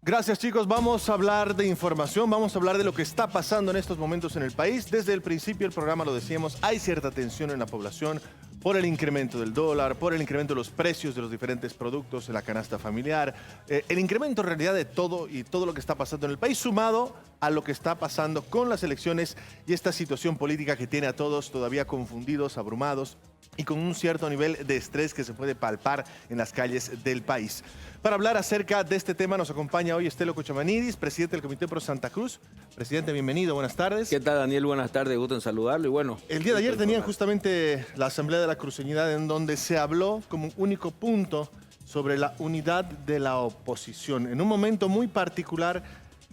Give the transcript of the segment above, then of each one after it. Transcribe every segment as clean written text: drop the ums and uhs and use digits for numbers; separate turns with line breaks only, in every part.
Gracias, chicos. Vamos a hablar de información, vamos a hablar de lo que está pasando en estos momentos en el país. Desde el principio del programa lo decíamos, hay cierta tensión en la población por el incremento del dólar, por el incremento de los precios de los diferentes productos en la canasta familiar, el incremento en realidad de todo y todo lo que está pasando en el país, sumado a lo que está pasando con las elecciones y esta situación política que tiene a todos todavía confundidos, abrumados y con un cierto nivel de estrés que se puede palpar en las calles del país. Para hablar acerca de este tema nos acompaña hoy Estelo Cochamanidis, presidente del Comité Pro Santa Cruz. Presidente, bienvenido, buenas tardes.
¿Qué tal, Daniel? Buenas tardes, gusto en saludarlo. Y bueno,
el día de ayer tenían justamente la Asamblea de la Cruceñidad en donde se habló como único punto sobre la unidad de la oposición, en un momento muy particular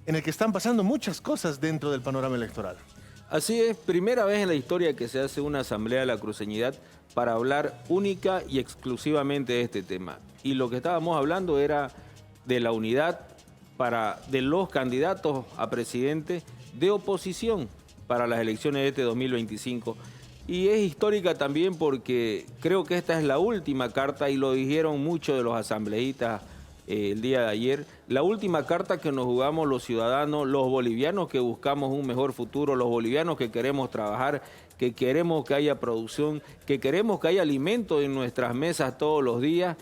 en el que están pasando muchas cosas dentro del panorama electoral.
Así es, primera vez en la historia que se hace una Asamblea de la Cruceñidad para hablar única y exclusivamente de este tema. Y lo que estábamos hablando era de la unidad de los candidatos a presidente de oposición para las elecciones de este 2025. Y es histórica también porque creo que esta es la última carta, y lo dijeron muchos de los asambleístas el día de ayer, la última carta que nos jugamos los ciudadanos, los bolivianos que buscamos un mejor futuro, los bolivianos que queremos trabajar, que queremos que haya producción, que queremos que haya alimento en nuestras mesas todos los días.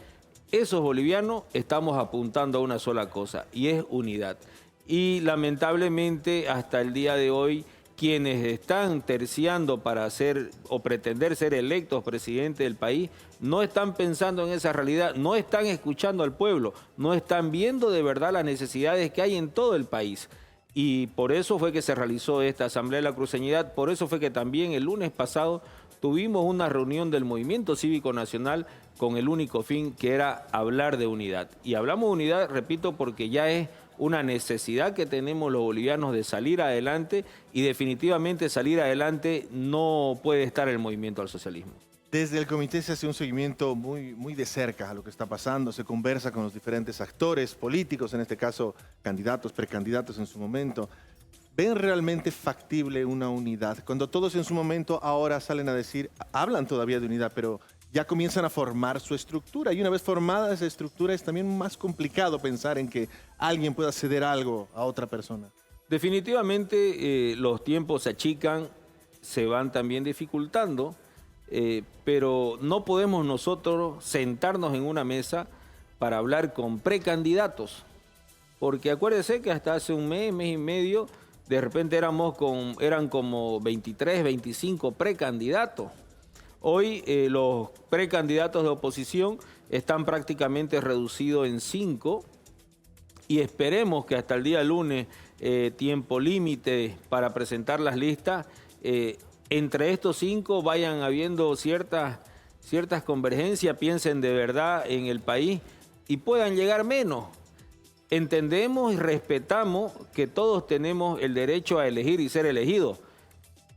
Esos bolivianos estamos apuntando a una sola cosa, y es unidad. Y lamentablemente hasta el día de hoy, quienes están terciando para ser o pretender ser electos presidente del país, no están pensando en esa realidad, no están escuchando al pueblo, no están viendo de verdad las necesidades que hay en todo el país. Y por eso fue que se realizó esta Asamblea de la Cruceñidad, por eso fue que también el lunes pasado tuvimos una reunión del Movimiento Cívico Nacional con el único fin que era hablar de unidad. Y hablamos de unidad, repito, porque ya es una necesidad que tenemos los bolivianos de salir adelante, y definitivamente salir adelante no puede estar el movimiento al socialismo.
Desde el comité se hace un seguimiento muy de cerca a lo que está pasando, se conversa con los diferentes actores políticos, en este caso candidatos, precandidatos en su momento. ¿Ven realmente factible una unidad? Cuando todos en su momento ahora salen a decir, hablan todavía de unidad, pero ya comienzan a formar su estructura, y una vez formada esa estructura es también más complicado pensar en que alguien pueda ceder algo a otra persona.
Definitivamente los tiempos se achican, se van también dificultando, pero no podemos nosotros sentarnos en una mesa para hablar con precandidatos, porque acuérdese que hasta hace un mes y medio, de repente eran como 23, 25 precandidatos. Hoy los precandidatos de oposición están prácticamente reducidos en 5, y esperemos que hasta el día lunes, tiempo límite para presentar las listas, entre estos 5 vayan habiendo ciertas convergencias, piensen de verdad en el país y puedan llegar menos. Entendemos y respetamos que todos tenemos el derecho a elegir y ser elegidos,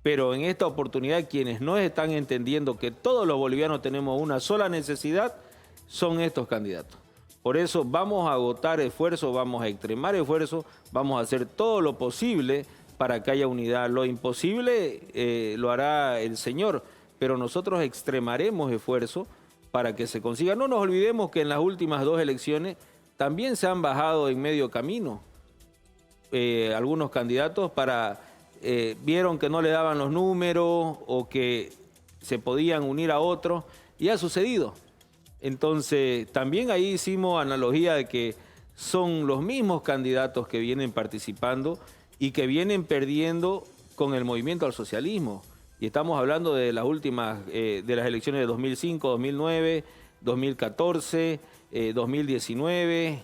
pero en esta oportunidad quienes no están entendiendo que todos los bolivianos tenemos una sola necesidad son estos candidatos. Por eso vamos a agotar esfuerzos, vamos a extremar esfuerzos, vamos a hacer todo lo posible para que haya unidad. Lo imposible lo hará el Señor, pero nosotros extremaremos esfuerzos para que se consiga. No nos olvidemos que en las últimas 2 elecciones también se han bajado en medio camino algunos candidatos vieron que no le daban los números o que se podían unir a otros, y ha sucedido. Entonces también ahí hicimos analogía de que son los mismos candidatos que vienen participando y que vienen perdiendo con el movimiento al socialismo. Y estamos hablando de las últimas, de las elecciones de 2005, 2009, 2014, 2019,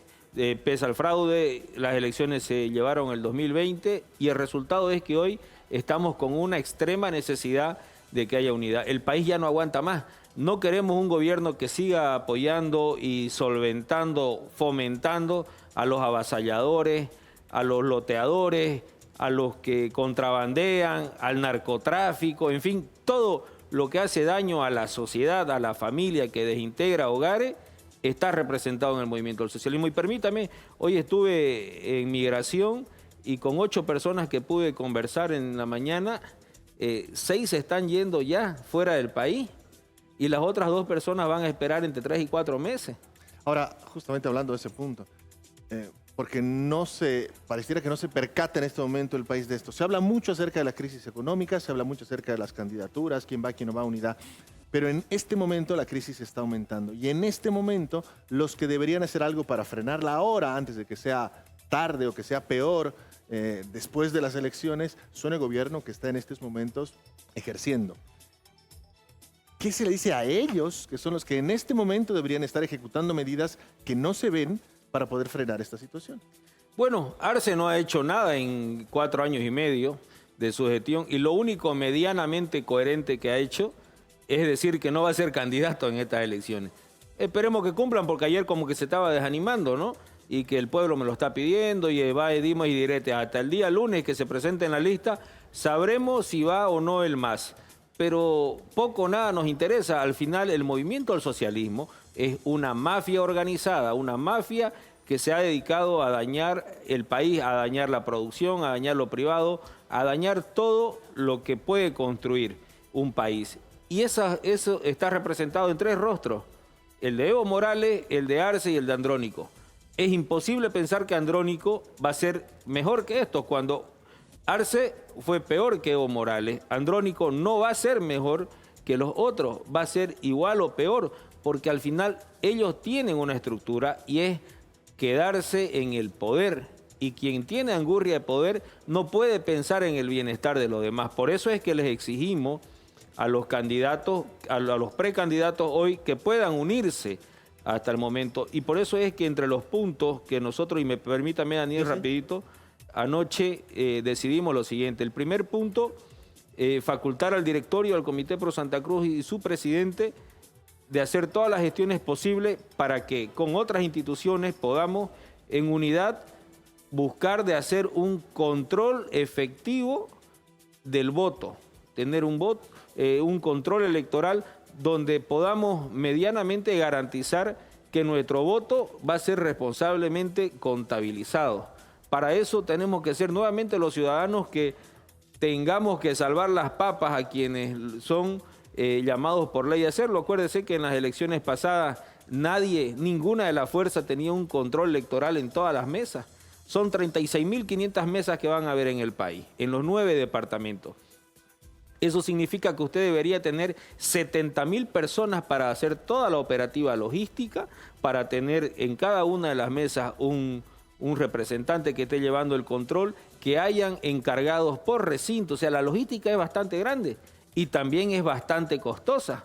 pese al fraude, las elecciones se llevaron el 2020, y el resultado es que hoy estamos con una extrema necesidad de que haya unidad. El país ya no aguanta más. No queremos un gobierno que siga apoyando y solventando, fomentando a los avasalladores, a los loteadores, a los que contrabandean, al narcotráfico, en fin, todo lo que hace daño a la sociedad, a la familia, que desintegra hogares, está representado en el movimiento del socialismo. Y permítame, hoy estuve en migración y con 8 personas que pude conversar en la mañana, 6 se están yendo ya fuera del país, y las otras 2 personas van a esperar entre 3 y 4 meses.
Ahora, justamente hablando de ese punto, porque pareciera que no se percata en este momento el país de esto. Se habla mucho acerca de la crisis económica, se habla mucho acerca de las candidaturas, quién va, quién no va a unidad, pero en este momento la crisis está aumentando y en este momento los que deberían hacer algo para frenarla ahora, antes de que sea tarde o que sea peor, después de las elecciones, son el gobierno que está en estos momentos ejerciendo. ¿Qué se le dice a ellos, que son los que en este momento deberían estar ejecutando medidas que no se ven para poder frenar esta situación?
Bueno, Arce no ha hecho nada en 4 años y medio de su gestión y lo único medianamente coherente que ha hecho es decir que no va a ser candidato en estas elecciones. Esperemos que cumplan porque ayer como que se estaba desanimando, ¿no? Y que el pueblo me lo está pidiendo y va a dimes y diretes. Hasta el día lunes que se presente en la lista sabremos si va o no el MAS. Pero poco o nada nos interesa. Al final el movimiento al socialismo es una mafia organizada, una mafia que se ha dedicado a dañar el país, a dañar la producción, a dañar lo privado, a dañar todo lo que puede construir un país. Y eso está representado en 3 rostros, el de Evo Morales, el de Arce y el de Andrónico. Es imposible pensar que Andrónico va a ser mejor que estos cuando Arce fue peor que Evo Morales. Andrónico no va a ser mejor que los otros, va a ser igual o peor, porque al final ellos tienen una estructura y es quedarse en el poder. Y quien tiene angurria de poder no puede pensar en el bienestar de los demás. Por eso es que les exigimos a los candidatos, a los precandidatos hoy que puedan unirse hasta el momento. Y por eso es que entre los puntos que nosotros, y me permítame Daniel rapidito, anoche decidimos lo siguiente. El primer punto, facultar al directorio del Comité Pro Santa Cruz y su presidente de hacer todas las gestiones posibles para que con otras instituciones podamos en unidad buscar de hacer un control efectivo del voto, tener un control electoral donde podamos medianamente garantizar que nuestro voto va a ser responsablemente contabilizado. Para eso tenemos que ser nuevamente los ciudadanos que tengamos que salvar las papas a quienes son llamados por ley a hacerlo. Acuérdense que en las elecciones pasadas ninguna de las fuerzas tenía un control electoral en todas las mesas. Son 36.500 mesas que van a haber en el país, en los 9 departamentos. Eso significa que usted debería tener 70.000 personas para hacer toda la operativa logística, para tener en cada una de las mesas un representante que esté llevando el control, que hayan encargados por recinto. O sea, la logística es bastante grande y también es bastante costosa.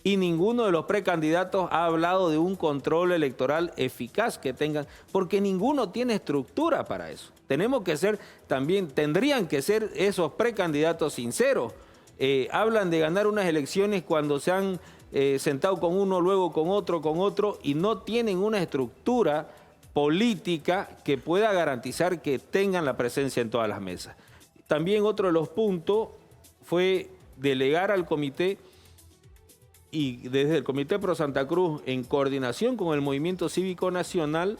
Y ninguno de los precandidatos ha hablado de un control electoral eficaz que tengan, porque ninguno tiene estructura para eso. Tendrían que ser esos precandidatos sinceros. Hablan de ganar unas elecciones cuando se han sentado con uno, luego con otro, y no tienen una estructura política que pueda garantizar que tengan la presencia en todas las mesas. También otro de los puntos fue delegar al comité y desde el Comité Pro Santa Cruz, en coordinación con el Movimiento Cívico Nacional,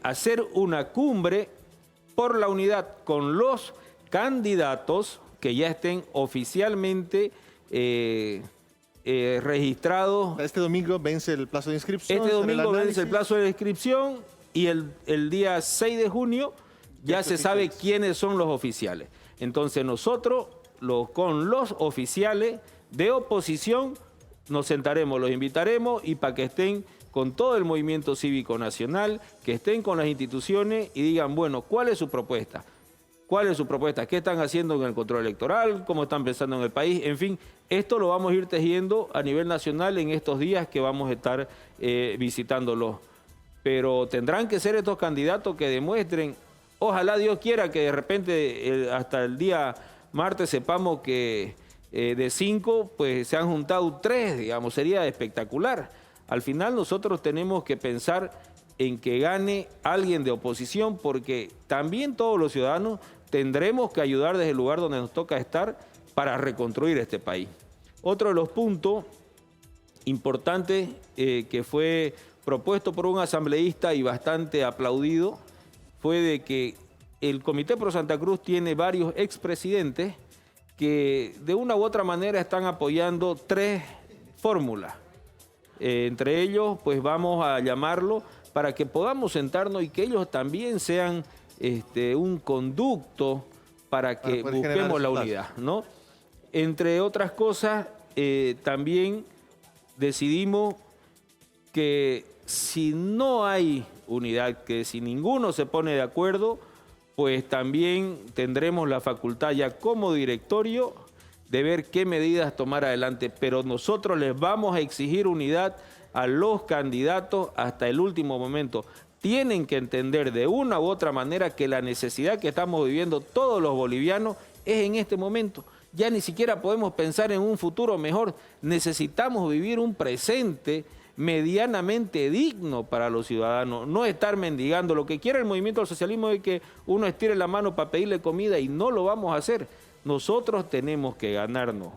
hacer una cumbre por la unidad con los candidatos que ya estén oficialmente registrados.
Este domingo vence el plazo de inscripción.
Este domingo vence el plazo de inscripción y el día 6 de junio ya se sabe quiénes son los oficiales. Entonces nosotros, con los oficiales de oposición, nos sentaremos, los invitaremos y para que estén con todo el movimiento cívico nacional, que estén con las instituciones y digan, bueno, ¿cuál es su propuesta? ¿Cuál es su propuesta? ¿Qué están haciendo en el control electoral? ¿Cómo están pensando en el país? En fin, esto lo vamos a ir tejiendo a nivel nacional en estos días que vamos a estar visitándolos. Pero tendrán que ser estos candidatos que demuestren, ojalá Dios quiera que de repente hasta el día martes sepamos que de 5 pues se han juntado 3, digamos, sería espectacular. Al final nosotros tenemos que pensar en que gane alguien de oposición porque también todos los ciudadanos tendremos que ayudar desde el lugar donde nos toca estar para reconstruir este país. Otro de los puntos importantes que fue propuesto por un asambleísta y bastante aplaudido fue de que el Comité Pro Santa Cruz tiene varios expresidentes que de una u otra manera están apoyando 3 fórmulas. Entre ellos, pues vamos a llamarlo para que podamos sentarnos y que ellos también sean un conducto para que
poder generar
busquemos la
resultados.
unidad, ¿no? Entre otras cosas, también decidimos que si no hay unidad, que si ninguno se pone de acuerdo, pues también tendremos la facultad ya como directorio de ver qué medidas tomar adelante, pero nosotros les vamos a exigir unidad a los candidatos hasta el último momento. Tienen que entender de una u otra manera que la necesidad que estamos viviendo todos los bolivianos es en este momento. Ya ni siquiera podemos pensar en un futuro mejor. Necesitamos vivir un presente medianamente digno para los ciudadanos, no estar mendigando. Lo que quiere el movimiento del socialismo es que uno estire la mano para pedirle comida y no lo vamos a hacer. Nosotros tenemos que ganarnos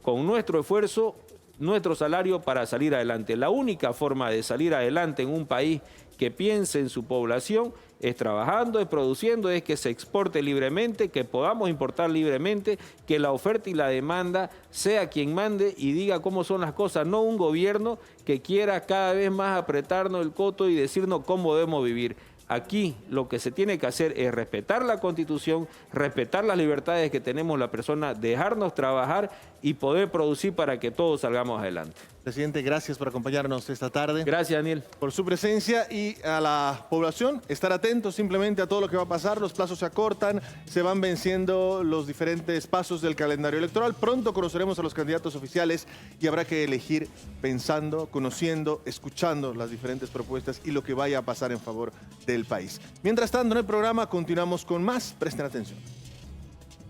con nuestro esfuerzo, nuestro salario para salir adelante. La única forma de salir adelante en un país que piense en su población es trabajando, es produciendo, es que se exporte libremente, que podamos importar libremente, que la oferta y la demanda sea quien mande y diga cómo son las cosas, no un gobierno que quiera cada vez más apretarnos el coto y decirnos cómo debemos vivir. Aquí lo que se tiene que hacer es respetar la Constitución, respetar las libertades que tenemos la persona, dejarnos trabajar y poder producir para que todos salgamos adelante.
Presidente, gracias por acompañarnos esta tarde.
Gracias, Daniel.
Por su presencia y a la población, estar atentos simplemente a todo lo que va a pasar. Los plazos se acortan, se van venciendo los diferentes pasos del calendario electoral. Pronto conoceremos a los candidatos oficiales y habrá que elegir pensando, conociendo, escuchando las diferentes propuestas y lo que vaya a pasar en favor del país. Mientras tanto, en el programa continuamos con más. Presten atención.